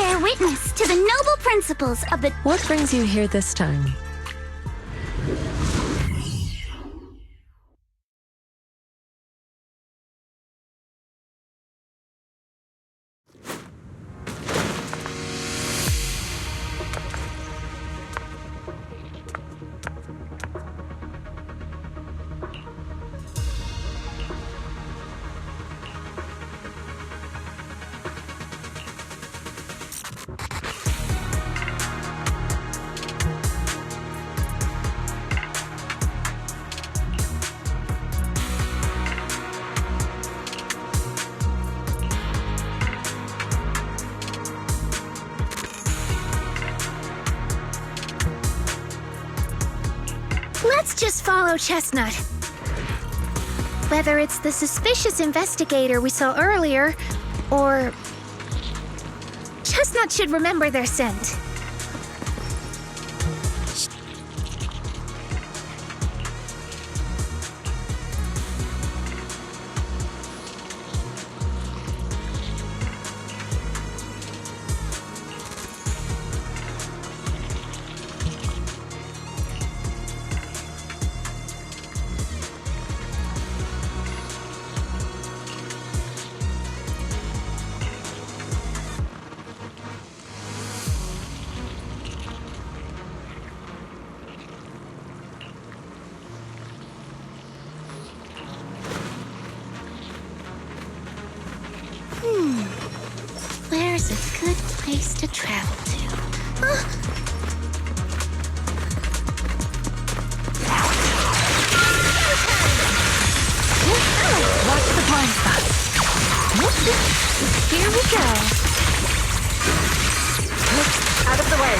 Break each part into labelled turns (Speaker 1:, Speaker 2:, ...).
Speaker 1: bear witness to the noble principles of the...
Speaker 2: What brings you here this time?
Speaker 1: Let's just follow Chestnut. Whether it's the suspicious investigator we saw earlier, or... Chestnut should remember their scent. Where's a good place to travel to?
Speaker 2: Watch the blind spots. Here we go. Out of the way.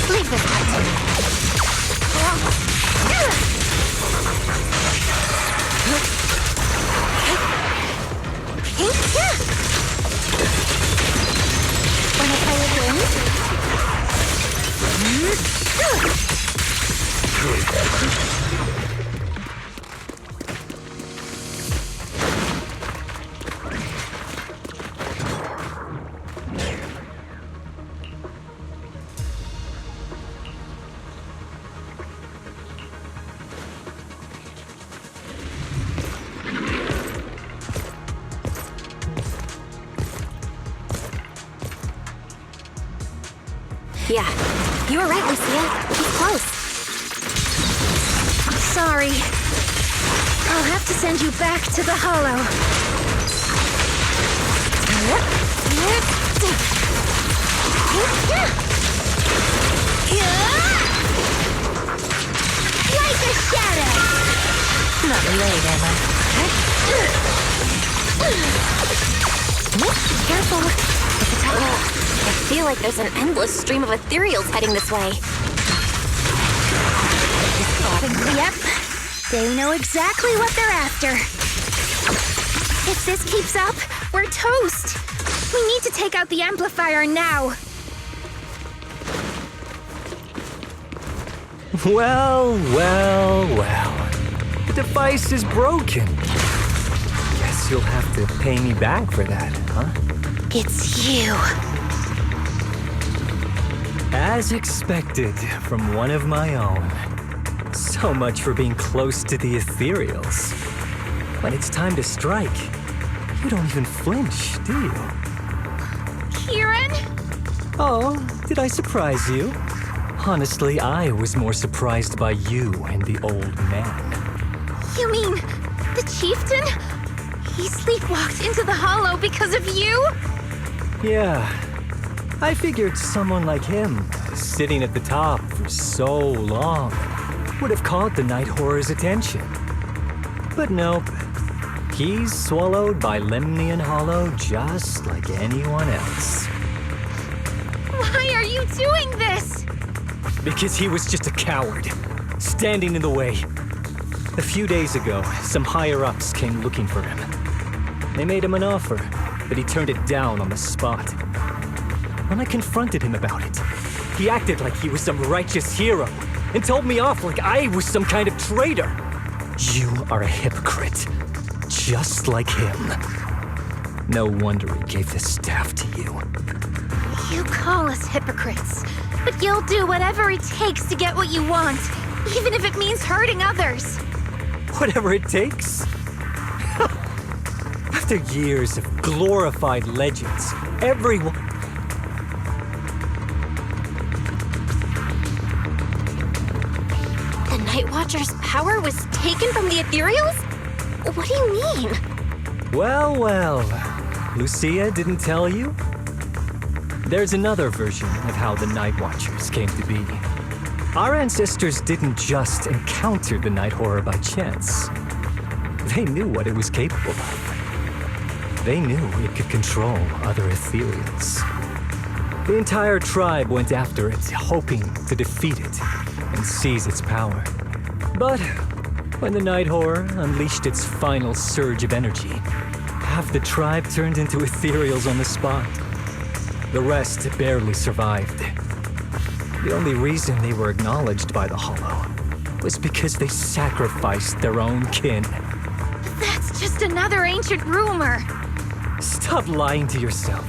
Speaker 1: Leave this part to me. Wanna play with
Speaker 3: Yeah, you were right, Lucia. He's close.
Speaker 1: Sorry. I'll have to send you back to the Hollow. Like a shadow!
Speaker 2: Not late, am I?
Speaker 3: Careful. It's a tight rope. I feel like there's an endless stream of ethereals heading this way.
Speaker 1: Yep. They know exactly what they're after. If this keeps up, we're toast. We need to take out the amplifier now.
Speaker 4: Well. The device is broken. Guess you'll have to pay me back for that, huh?
Speaker 1: It's you.
Speaker 4: As expected from one of my own. So much for being close to the ethereals. When it's time to strike, you don't even flinch, do you?
Speaker 1: Kieran?
Speaker 4: Oh, did I surprise you? Honestly, I was more surprised by you and the old man.
Speaker 1: You mean the chieftain? He sleepwalked into the hollow because of you?
Speaker 4: Yeah. I figured someone like him, sitting at the top for so long, would have caught the night horror's attention. But nope. He's swallowed by Lemnian Hollow just like anyone else.
Speaker 1: Why are you doing this?
Speaker 4: Because he was just a coward, standing in the way. A few days ago, some higher-ups came looking for him. They made him an offer, but he turned it down on the spot. When I confronted him about it, he acted like he was some righteous hero and told me off like I was some kind of traitor. You are a hypocrite, just like him. No wonder he gave the staff to you.
Speaker 1: You call us hypocrites, but you'll do whatever it takes to get what you want, even if it means hurting others.
Speaker 4: Whatever it takes. After years of glorified legends, everyone...
Speaker 3: The Night Watcher's power was taken from the ethereals? What do you mean?
Speaker 4: Well, Lucia didn't tell you? There's another version of how the Night Watchers came to be. Our ancestors didn't just encounter the Night Horror by chance. They knew what it was capable of. They knew it could control other ethereals. The entire tribe went after it, hoping to defeat it and seize its power. But when the Night Horror unleashed its final surge of energy, half the tribe turned into ethereals on the spot. The rest barely survived. The only reason they were acknowledged by the Hollow was because they sacrificed their own kin.
Speaker 1: That's just another ancient rumor.
Speaker 4: Stop lying to yourself.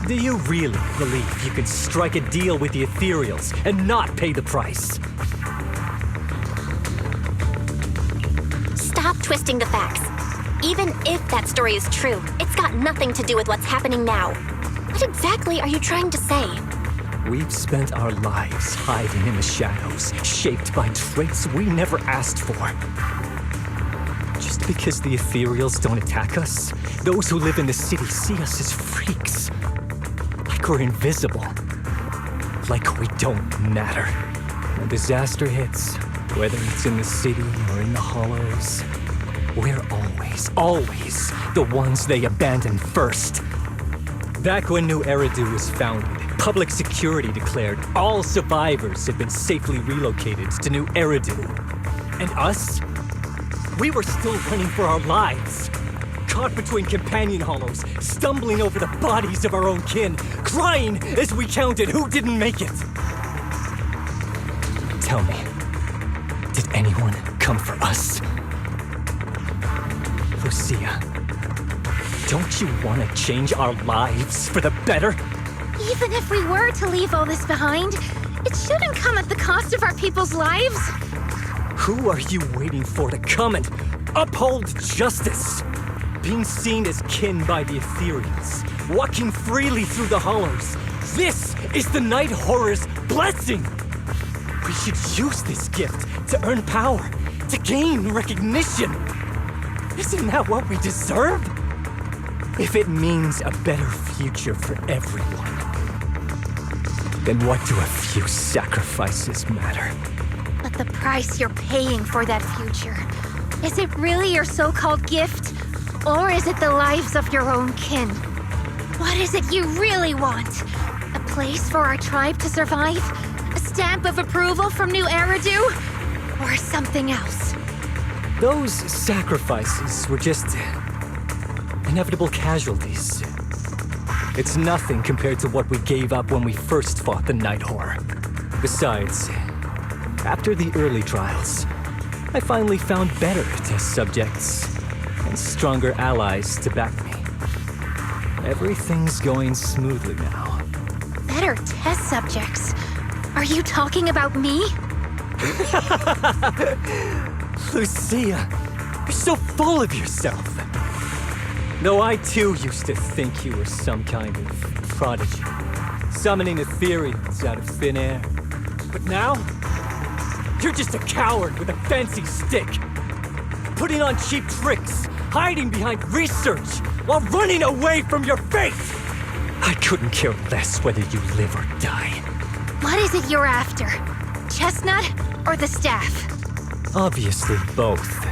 Speaker 4: Do you really believe you can strike a deal with the ethereals and not pay the price?
Speaker 3: Stop twisting the facts. Even if that story is true, it's got nothing to do with what's happening now. What exactly are you trying to say?
Speaker 4: We've spent our lives hiding in the shadows, shaped by traits we never asked for. Just because the ethereals don't attack us, those who live in the city see us as freaks. Like we're invisible. Like we don't matter. When disaster hits, whether it's in the city or in the hollows, we're always the ones they abandon first. Back when New Eridu was founded, public security declared all survivors had been safely relocated to New Eridu. And us? We were still running for our lives. Caught between companion hollows, stumbling over the bodies of our own kin, crying as we counted who didn't make it. Tell me, did anyone come for us? Lucia, don't you want to change our lives for the better?
Speaker 1: Even if we were to leave all this behind, it shouldn't come at the cost of our people's lives.
Speaker 4: Who are you waiting for to come and uphold justice? Being seen as kin by the ethereals, walking freely through the hollows. This is the Night Horror's blessing! We should use this gift to earn power, to gain recognition. Isn't that what we deserve? If it means a better future for everyone, then what do a few sacrifices matter?
Speaker 1: But the price you're paying for that future, is it really your so-called gift? Or is it the lives of your own kin? What is it you really want? A place for our tribe to survive? A stamp of approval from New Eridu? Or something else?
Speaker 4: Those sacrifices were just inevitable casualties. It's nothing compared to what we gave up when we first fought the Night Horror. Besides, after the early trials, I finally found better test subjects and stronger allies to back me. Everything's going smoothly now.
Speaker 1: Better test subjects? Are you talking about me?
Speaker 4: Lucia, you're so full of yourself. Though I too used to think you were some kind of prodigy, summoning ethereals out of thin air. But now, you're just a coward with a fancy stick, putting on cheap tricks, hiding behind research, while running away from your fate! I couldn't care less whether you live or die.
Speaker 1: What is it you're after? Chestnut or the staff?
Speaker 4: Obviously both.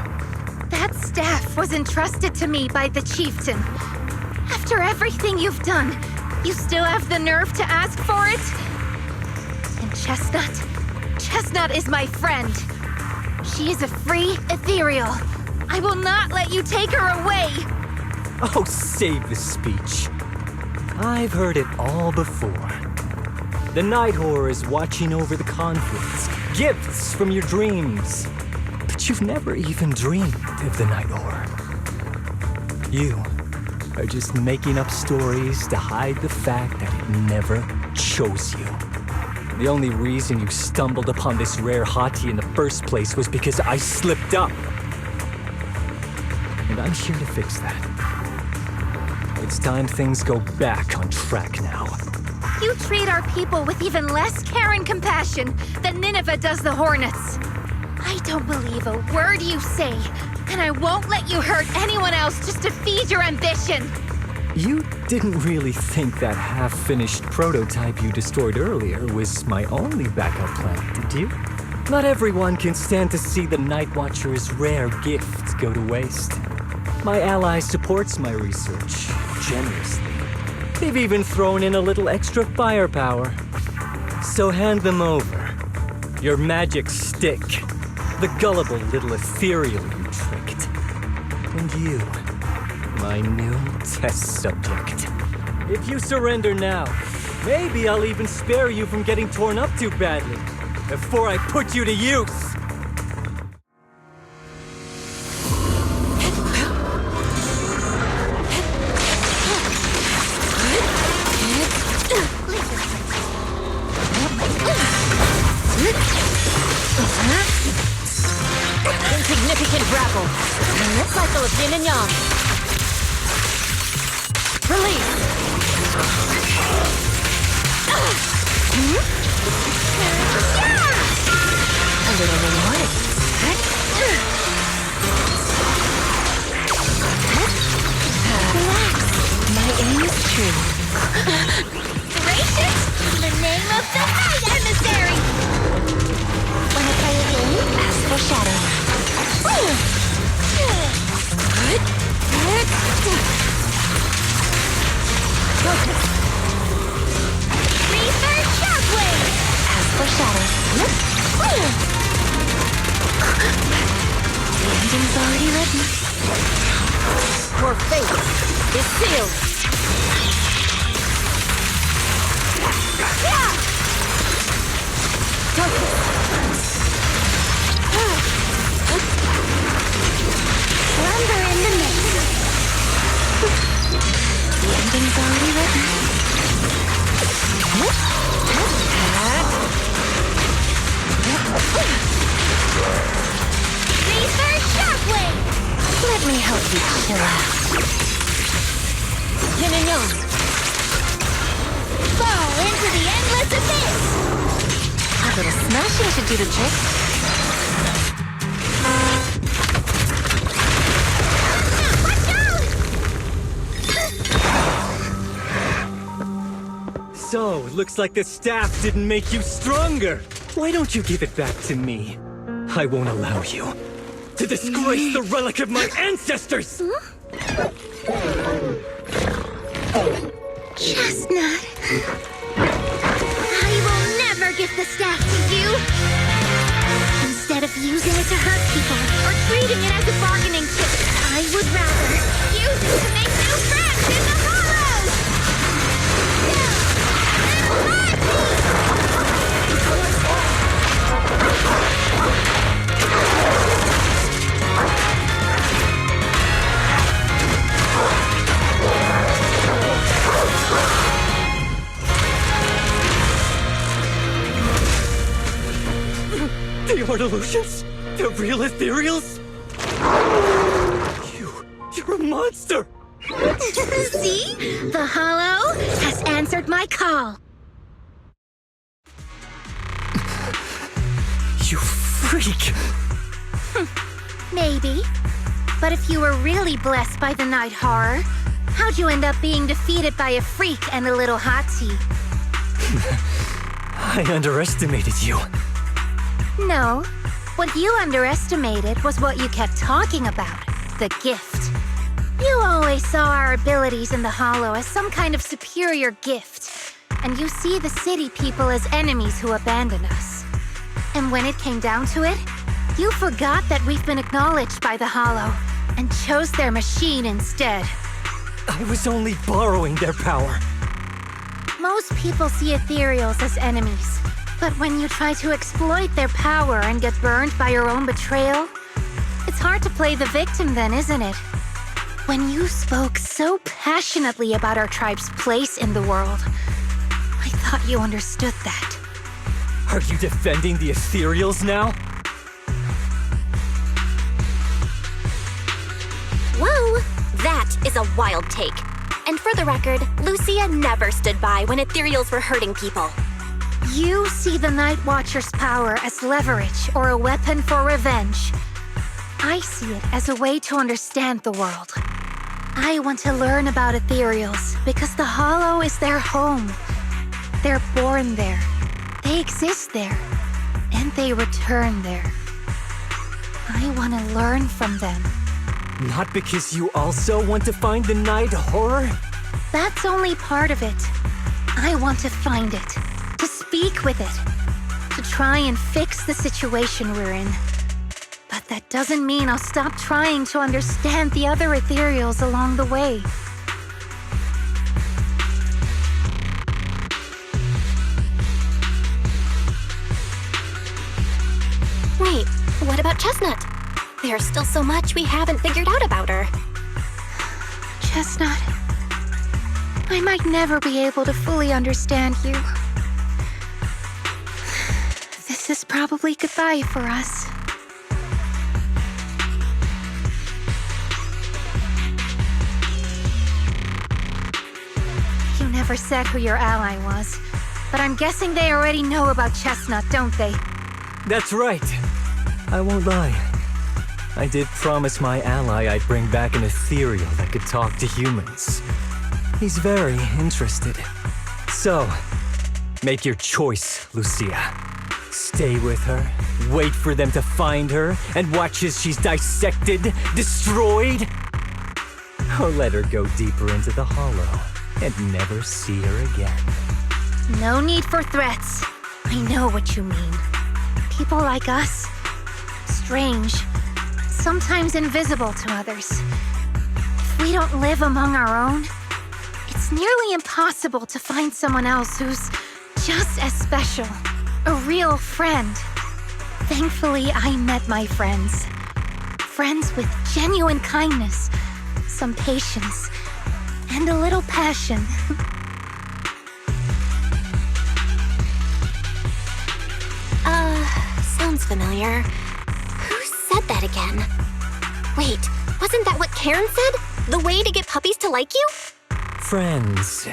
Speaker 1: That staff was entrusted to me by the chieftain. After everything you've done, you still have the nerve to ask for it? And Chestnut is my friend. She is a free ethereal. I will not let you take her away.
Speaker 4: Oh, save the speech. I've heard it all before. The Night Horror is watching over the conflicts, gifts from your dreams. But you've never even dreamed of the Night Horror. You are just making up stories to hide the fact that it never chose you. The only reason you stumbled upon this rare hottie in the first place was because I slipped up. And I'm here to fix that. It's time things go back on track now.
Speaker 1: You treat our people with even less care and compassion than Nineveh does the Hornets. I don't believe a word you say, and I won't let you hurt anyone else just to feed your ambition.
Speaker 4: You didn't really think that half-finished prototype you destroyed earlier was my only backup plan, did you? Not everyone can stand to see the Night Watcher's rare gift go to waste. My ally supports my research generously. They've even thrown in a little extra firepower. So hand them over. Your magic stick. The gullible little ethereal you tricked. And you, my new test subject. If you surrender now, maybe I'll even spare you from getting torn up too badly before I put you to use.
Speaker 2: Insignificant grapple. Cycle of yin and yang. Release. A little reward. Relax. My aim is true.
Speaker 1: Gracious! In the name of the Night Emissary!
Speaker 3: Wanna play a game?
Speaker 2: Ask for shadow.
Speaker 1: Reaper Shockwave!
Speaker 2: Ask for shadow. The ending's already written. Your fate is sealed.
Speaker 1: Slumber in the mist.
Speaker 2: The ending's already written.
Speaker 1: Reaper Shockwave!
Speaker 2: Let me help you chill out. Yin and yang.
Speaker 1: Fall into the endless abyss!
Speaker 2: A little smashing should do the trick.
Speaker 4: So, it looks like the staff didn't make you stronger. Why don't you give it back to me? I won't allow you to disgrace the relic of my ancestors!
Speaker 1: Chestnut. I will never give the staff to you. Instead of using it to hurt people or treating it as a bargaining chip, I would rather use it to make new friends in the hollows!
Speaker 4: The are delusions? The real ethereals? You're a monster!
Speaker 1: See? The Hollow has answered my call.
Speaker 4: You freak!
Speaker 1: Maybe. But if you were really blessed by the night horror, how'd you end up being defeated by a freak and a little hot tea?
Speaker 4: I underestimated you.
Speaker 1: No. What you underestimated was what you kept talking about, the gift. You always saw our abilities in the Hollow as some kind of superior gift, and you see the city people as enemies who abandon us. And when it came down to it, you forgot that we've been acknowledged by the Hollow and chose their machine instead.
Speaker 4: I was only borrowing their power.
Speaker 1: Most people see ethereals as enemies, but when you try to exploit their power and get burned by your own betrayal, it's hard to play the victim then, isn't it? When you spoke so passionately about our tribe's place in the world, I thought you understood that.
Speaker 4: Are you defending the ethereals now?
Speaker 3: Whoa! That is a wild take. And for the record, Lucia never stood by when ethereals were hurting people.
Speaker 1: You see the Night Watcher's power as leverage or a weapon for revenge. I see it as a way to understand the world. I want to learn about ethereals because the Hollow is their home. They're born there, they exist there, and they return there. I want to learn from them.
Speaker 4: Not because you also want to find the night horror?
Speaker 1: That's only part of it. I want to find it, to speak with it, to try and fix the situation we're in. But that doesn't mean I'll stop trying to understand the other ethereals along the way.
Speaker 3: Wait, what about Chestnut? There's still so much we haven't figured out about her.
Speaker 1: Chestnut, I might never be able to fully understand you. This is probably goodbye for us. You never said who your ally was, but I'm guessing they already know about Chestnut, don't they?
Speaker 4: That's right. I won't lie. I did promise my ally I'd bring back an ethereal that could talk to humans. He's very interested. So, make your choice, Lucia. Stay with her, wait for them to find her, and watch as she's dissected, destroyed? Or let her go deeper into the Hollow and never see her again.
Speaker 1: No need for threats. I know what you mean. People like us, strange, sometimes invisible to others. If we don't live among our own, it's nearly impossible to find someone else who's just as special, a real friend. Thankfully, I met my friends. Friends with genuine kindness, some patience, and a little passion.
Speaker 3: Sounds familiar. Who said that again? Wait, wasn't that what Karen said? The way to get puppies to like you?
Speaker 4: Friends.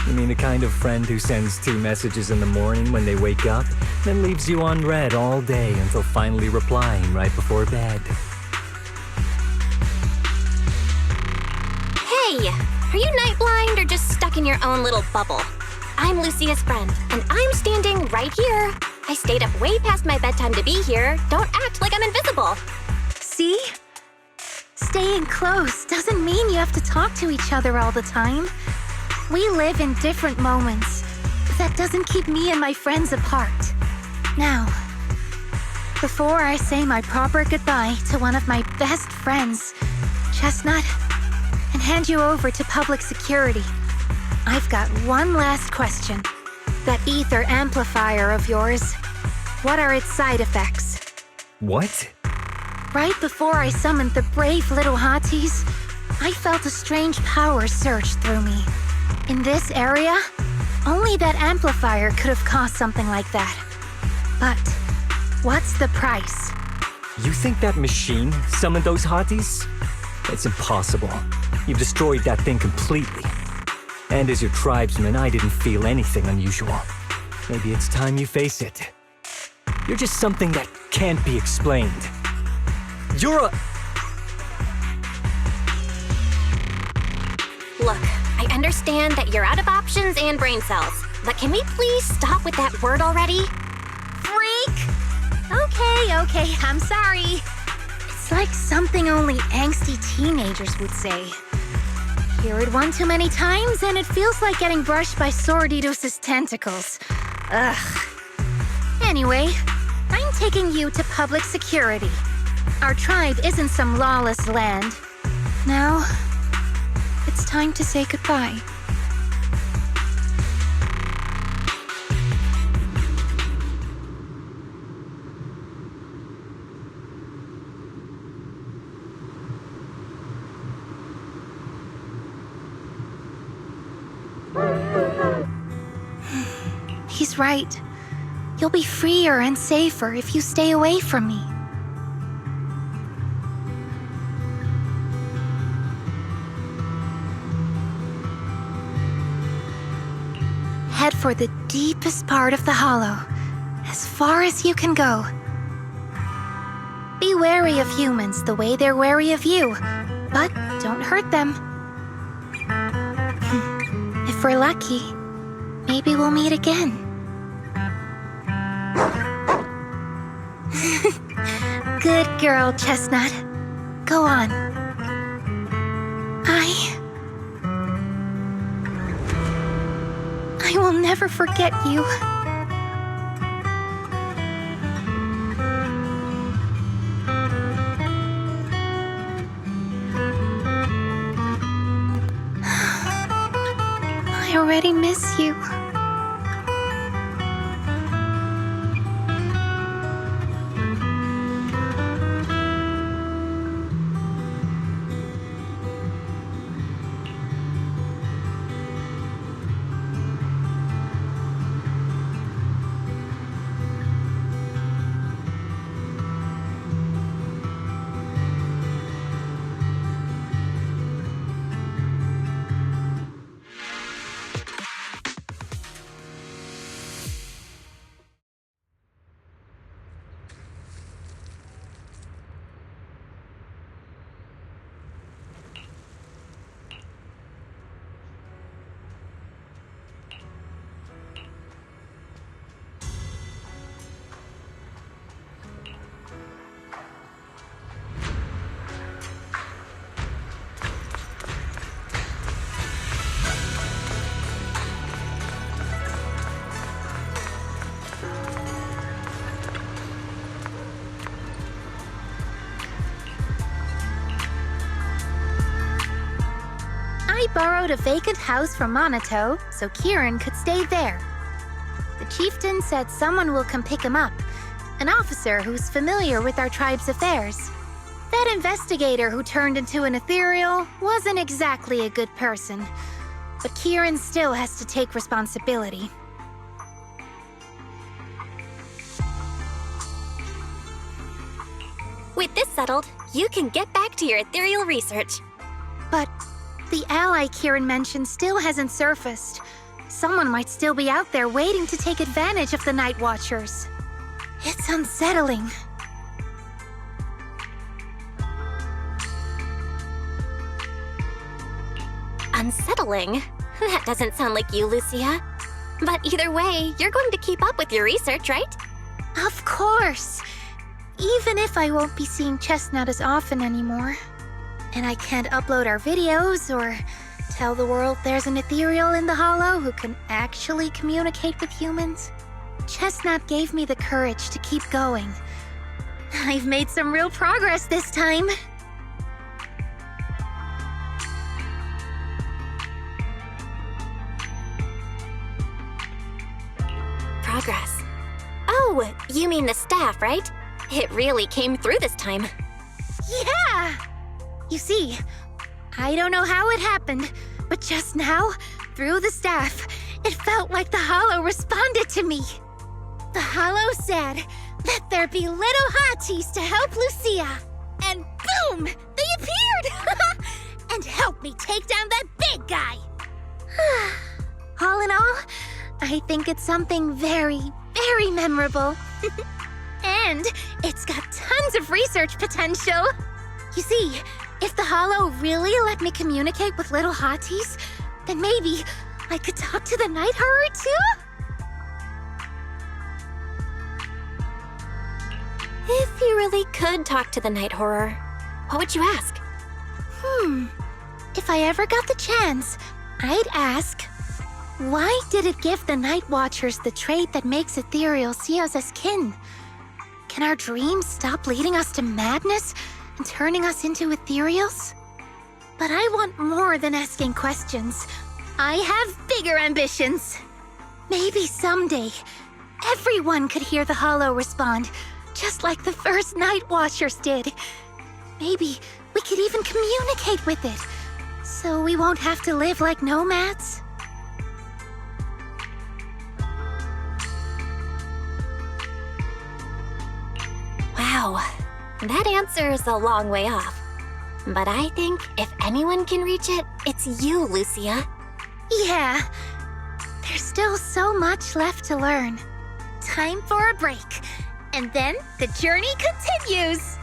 Speaker 4: You mean the kind of friend who sends 2 messages in the morning when they wake up, then leaves you unread all day until finally replying right before bed?
Speaker 3: Hey, are you night blind or just stuck in your own little bubble? I'm Lucia's friend, and I'm standing right here. I stayed up way past my bedtime to be here. Don't act like I'm invisible.
Speaker 1: See? Staying close doesn't mean you have to talk to each other all the time. We live in different moments, but that doesn't keep me and my friends apart. Now, before I say my proper goodbye to one of my best friends, Chestnut, and hand you over to public security, I've got one last question. That ether amplifier of yours, what are its side effects?
Speaker 4: What?
Speaker 1: Right before I summoned the brave little hotties, I felt a strange power surge through me. In this area, only that amplifier could have caused something like that. But What's the price?
Speaker 4: You think that machine summoned those hotties? It's impossible. You've destroyed that thing completely. And as your tribesman, I didn't feel anything unusual. Maybe it's time you face it. You're just something that can't be explained. You're a...
Speaker 3: Look, I understand that you're out of options and brain cells, but can we please stop with that word already?
Speaker 1: Freak! Okay, I'm sorry. It's like something only angsty teenagers would say. Hear it one too many times and it feels like getting brushed by Sordidos' tentacles. Ugh. Anyway, I'm taking you to public security. Our tribe isn't some lawless land. Now, it's time to say goodbye. He's right. You'll be freer and safer if you stay away from me. Head for the deepest part of the hollow, as far as you can go. Be wary of humans the way they're wary of you, but don't hurt them. If we're lucky, maybe we'll meet again. Good girl, Chestnut. Go on. I will never forget you. I already miss you. I borrowed a vacant house from Monato so Kieran could stay there. The chieftain said someone will come pick him up, an officer who's familiar with our tribe's affairs. That investigator who turned into an ethereal wasn't exactly a good person, but Kieran still has to take responsibility.
Speaker 3: With this settled, you can get back to your ethereal research.
Speaker 1: But the ally Kieran mentioned still hasn't surfaced. Someone might still be out there waiting to take advantage of the Night Watchers. It's unsettling.
Speaker 3: Unsettling? That doesn't sound like you, Lucia. But either way, you're going to keep up with your research, right?
Speaker 1: Of course! Even if I won't be seeing Chestnut as often anymore. And I can't upload our videos or tell the world there's an ethereal in the hollow who can actually communicate with humans. Chestnut gave me the courage to keep going. I've made some real progress this time.
Speaker 3: Progress. Oh, you mean the staff, right? It really came through this time.
Speaker 1: Yeah! You see, I don't know how it happened, but just now, through the staff, it felt like the Hollow responded to me. The Hollow said, Let there be little hotties to help Lucia. And boom! They appeared! And help me take down that big guy! All in all, I think it's something very, very memorable. And it's got tons of research potential. You see, if the Hollow really let me communicate with little hotties, then maybe I could talk to the Night Horror too?
Speaker 3: If you really could talk to the Night Horror, what would you ask?
Speaker 1: If I ever got the chance, I'd ask, why did it give the Night Watchers the trait that makes Ethereal see us as kin? Can our dreams stop leading us to madness and turning us into Ethereals? But I want more than asking questions. I have bigger ambitions. Maybe someday, everyone could hear the Hollow respond, just like the first Night Watchers did. Maybe we could even communicate with it, so we won't have to live like nomads.
Speaker 3: Wow, that answer is a long way off. But I think if anyone can reach it, it's you, Lucia.
Speaker 1: Yeah, there's still so much left to learn. Time for a break, and then the journey continues.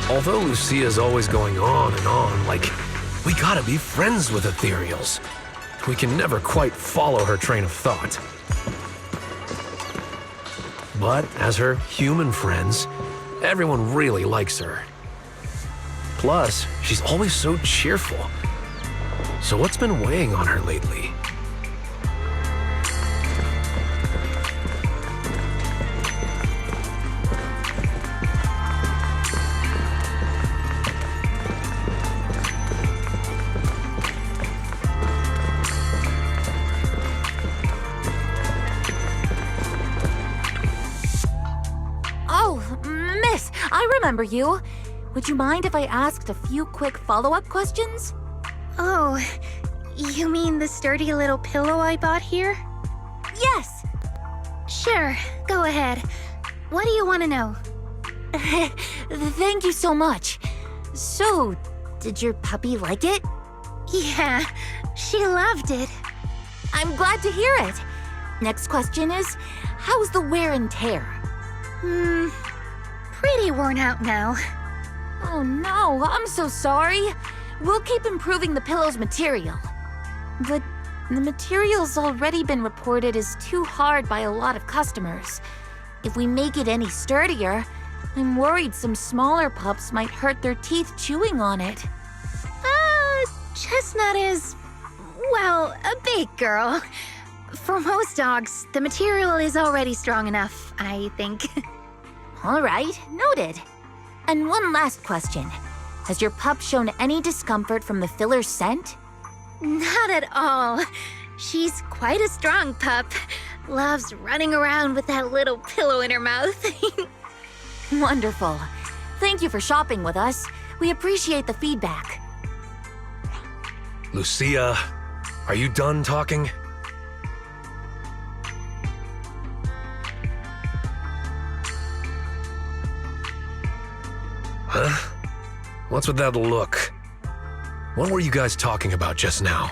Speaker 5: Although Lucia's always going on and on, like, we gotta be friends with Ethereals. We can never quite follow her train of thought. But as her human friends, everyone really likes her. Plus, she's always so cheerful. So what's been weighing on her lately?
Speaker 2: Remember you. Would you mind if I asked a few quick follow-up questions?
Speaker 1: Oh, you mean the sturdy little pillow I bought here?
Speaker 2: Yes!
Speaker 1: Sure, go ahead. What do you want to know?
Speaker 2: Thank you so much. So, did your puppy like it?
Speaker 1: Yeah, she loved it.
Speaker 2: I'm glad to hear it. Next question is, how's the wear and tear?
Speaker 1: Pretty worn out now.
Speaker 2: Oh no, I'm so sorry. We'll keep improving the pillow's material. But the material's already been reported as too hard by a lot of customers. If we make it any sturdier, I'm worried some smaller pups might hurt their teeth chewing on it.
Speaker 1: Chestnut is, well, a big girl. For most dogs, the material is already strong enough, I think.
Speaker 2: All right, noted. And one last question. Has your pup shown any discomfort from the filler's scent?
Speaker 1: Not at all. She's quite a strong pup. Loves running around with that little pillow in her mouth.
Speaker 2: Wonderful. Thank you for shopping with us. We appreciate the feedback.
Speaker 5: Lucia, are you done talking? Huh? What's with that look? What were you guys talking about just now?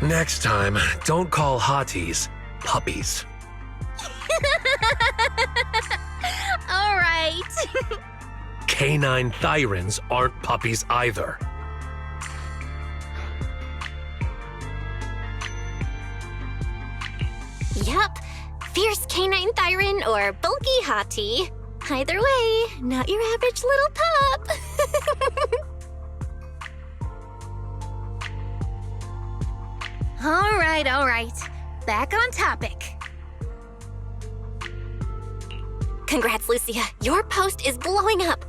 Speaker 5: Next time, don't call hotties puppies.
Speaker 1: All right.
Speaker 5: Canine thyrans aren't puppies either.
Speaker 3: Yup. Fierce canine thyron or bulky hottie. Either way, not your average little pup.
Speaker 1: All right. Back on topic.
Speaker 3: Congrats, Lucia. Your post is blowing up.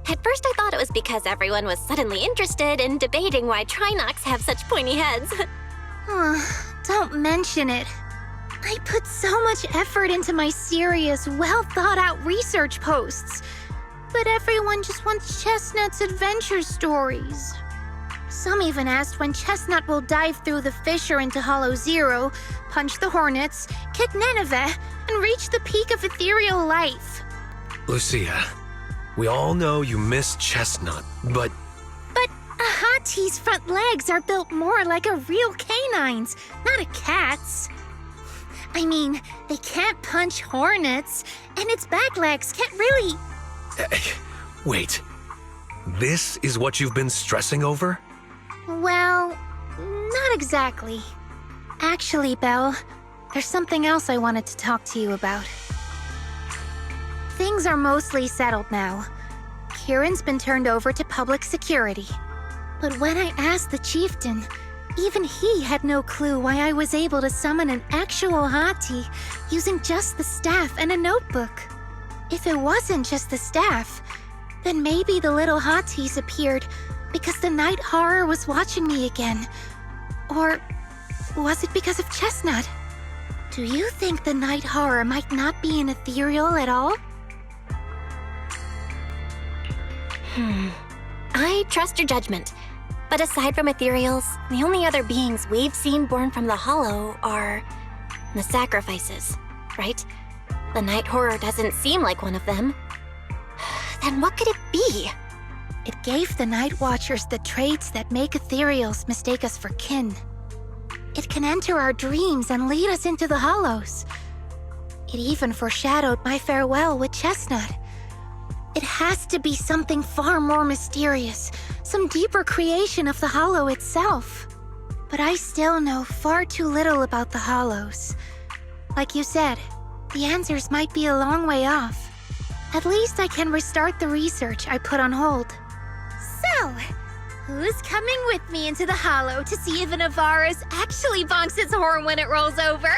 Speaker 3: At first, I thought it was because everyone was suddenly interested in debating why Trinocs have such pointy heads.
Speaker 1: Don't mention it. I put so much effort into my serious, well-thought-out research posts. But everyone just wants Chestnut's adventure stories. Some even asked when Chestnut will dive through the fissure into Hollow Zero, punch the Hornets, kick Nineveh, and reach the peak of ethereal life.
Speaker 5: Lucia, we all know you miss Chestnut, but
Speaker 1: But a hottie's front legs are built more like a real canine's, not a cat's. I mean, they can't punch hornets, and its back legs can't really...
Speaker 5: wait. This is what you've been stressing over?
Speaker 1: Well, not exactly. Actually, Belle, there's something else I wanted to talk to you about. Things are mostly settled now. Kieran's been turned over to public security. But when I asked the chieftain, even he had no clue why I was able to summon an actual hottie using just the staff and a notebook. If it wasn't just the staff, then maybe the little hotties appeared because the night horror was watching me again. Or was it because of Chestnut? Do you think the night horror might not be an ethereal at all?
Speaker 3: I trust your judgment. But aside from ethereals, the only other beings we've seen born from the Hollow are the sacrifices, right? The night horror doesn't seem like one of them. Then what could it be?
Speaker 1: It gave the Night Watchers the traits that make ethereals mistake us for kin. It can enter our dreams and lead us into the Hollows. It even foreshadowed my farewell with Chestnut. It has to be something far more mysterious, some deeper creation of the Hollow itself. But I still know far too little about the Hollows. Like you said, the answers might be a long way off. At least I can restart the research I put on hold. So, who's coming with me into the Hollow to see if an Avaris actually bonks its horn when it rolls over?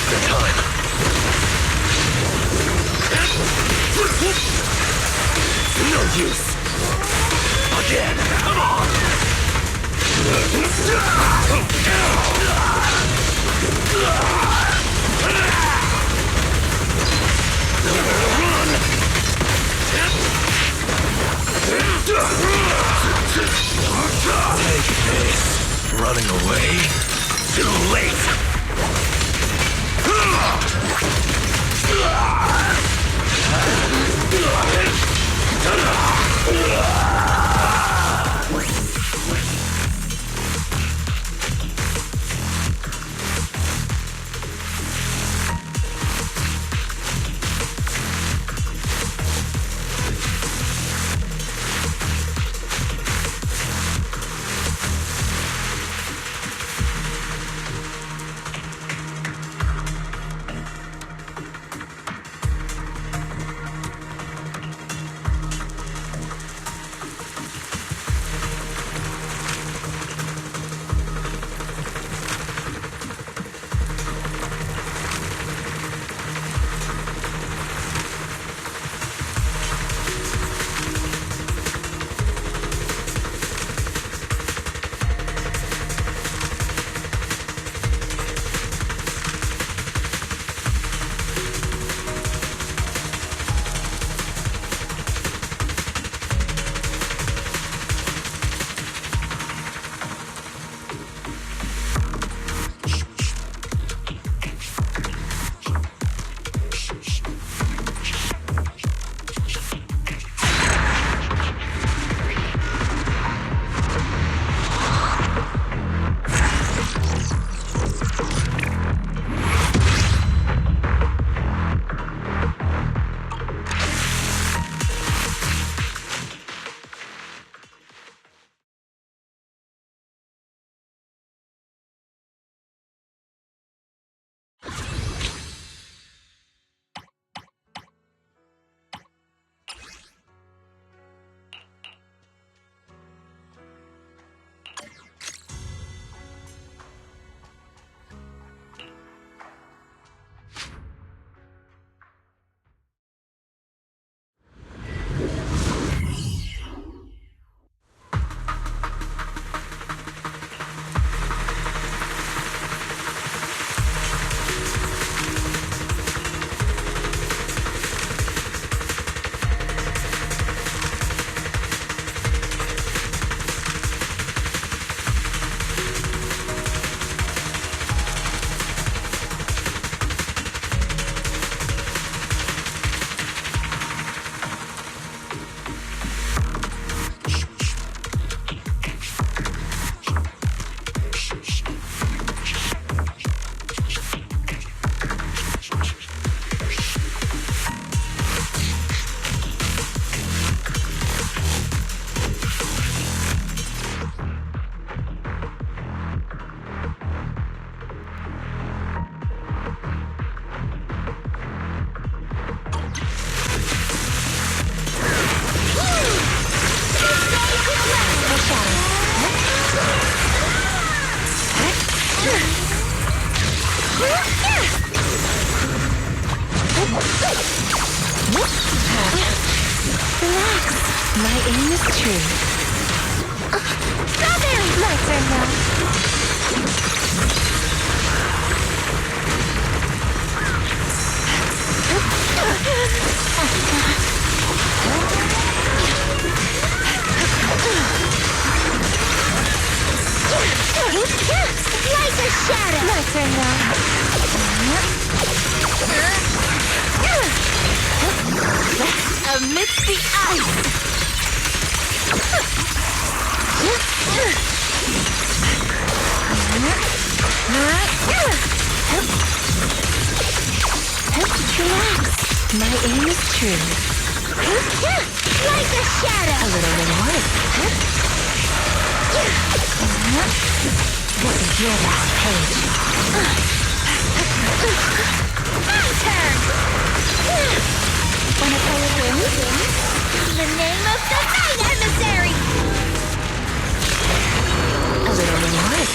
Speaker 5: The time. No use. Again. Come on. Run. Take this. Running away? Too late.
Speaker 2: My aim is true. Strawberry! My turn now.
Speaker 1: Laser shadow!
Speaker 2: My turn now. Amidst the ice! Relax. My aim is true.
Speaker 1: Laser shadow!
Speaker 2: A little reward. This is your last page.
Speaker 1: My turn!
Speaker 2: Wanna play a game?
Speaker 1: The name of the night emissary!
Speaker 2: A little reward.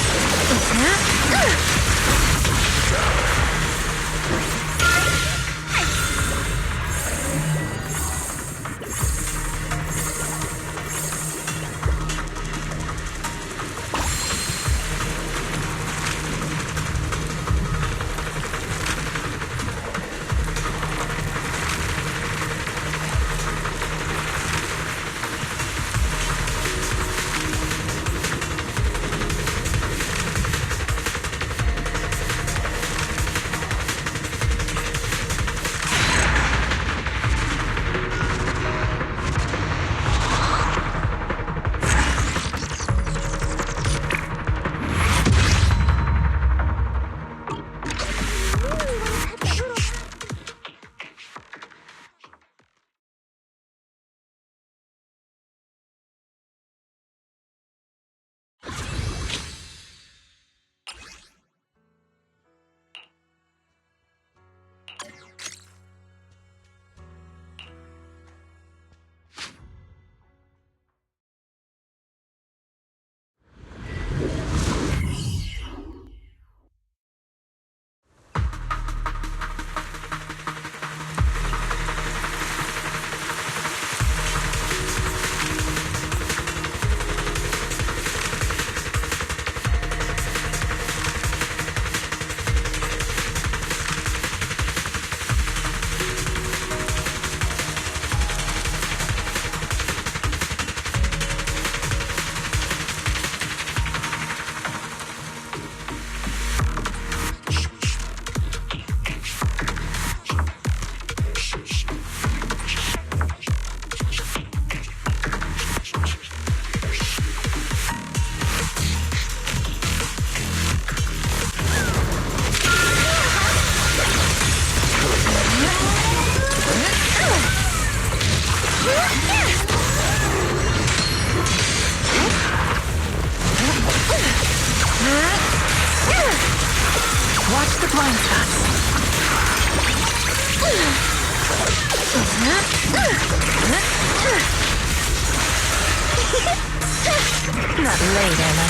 Speaker 2: Not late, am I?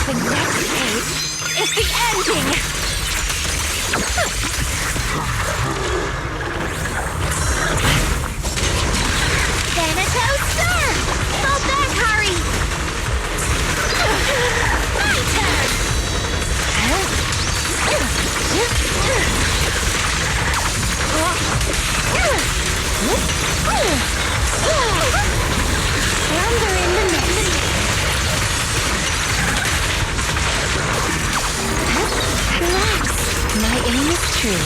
Speaker 2: The next page is the ending!
Speaker 1: Thanatos, sir! Fall back, Hari! My turn! Thunder in the mist. Relax.
Speaker 2: My aim is true.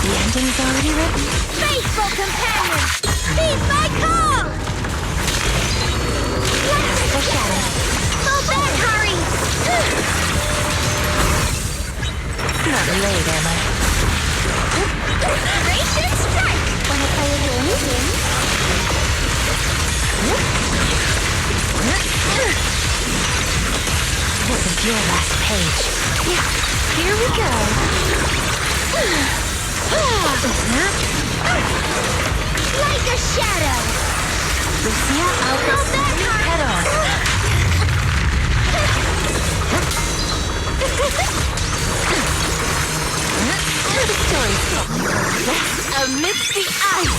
Speaker 2: The ending's already written.
Speaker 1: Faithful companion! Heed my call!
Speaker 2: The shadow.
Speaker 1: Fall back, Hari!
Speaker 2: Not late, am I?
Speaker 1: Radiant strike!
Speaker 2: Wanna play a game? This is your last page. Yeah, here we go.
Speaker 1: Like a shadow!
Speaker 2: Lucia, I'll
Speaker 1: Fall back,
Speaker 2: head on. The story's amidst the ice.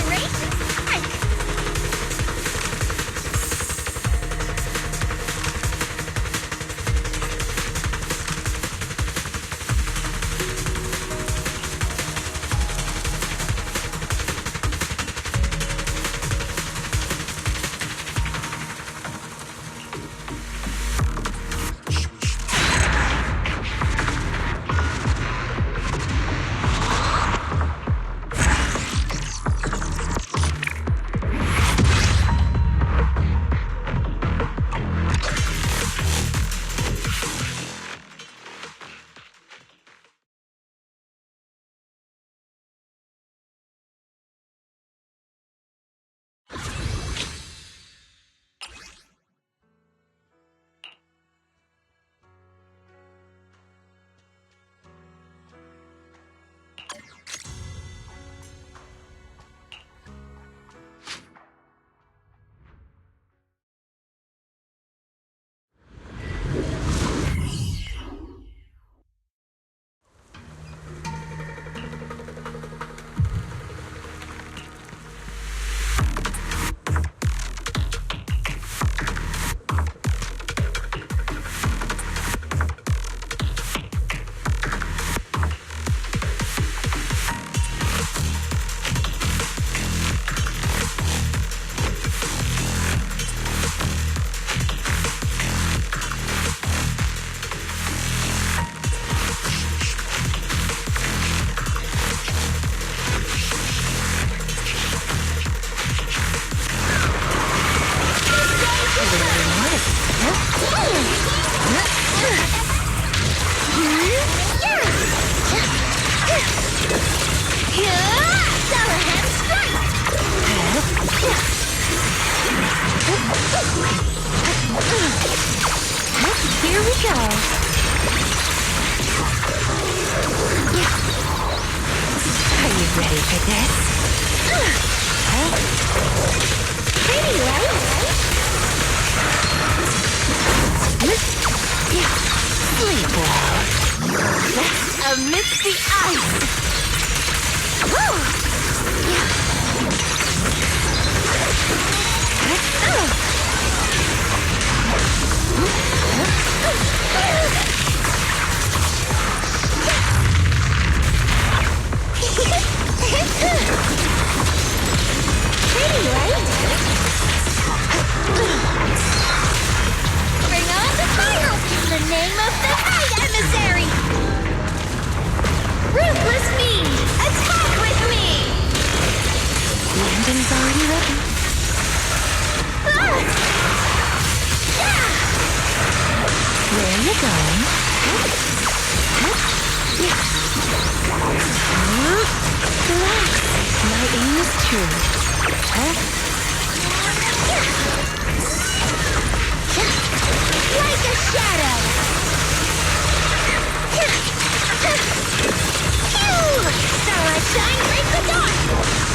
Speaker 1: Radiant strike!
Speaker 2: Here we go. Are you ready for this?
Speaker 1: Pretty, right?
Speaker 2: Sleep well. Amidst the ice.
Speaker 1: Pretty, right? Bring on the fire! In the name of the night emissary! Ruthless fiend, attack with me!
Speaker 2: The ending's already written. Where are you going? Relax. My aim is true.
Speaker 1: Like a shadow! Phew! Starlight shine, break the dawn!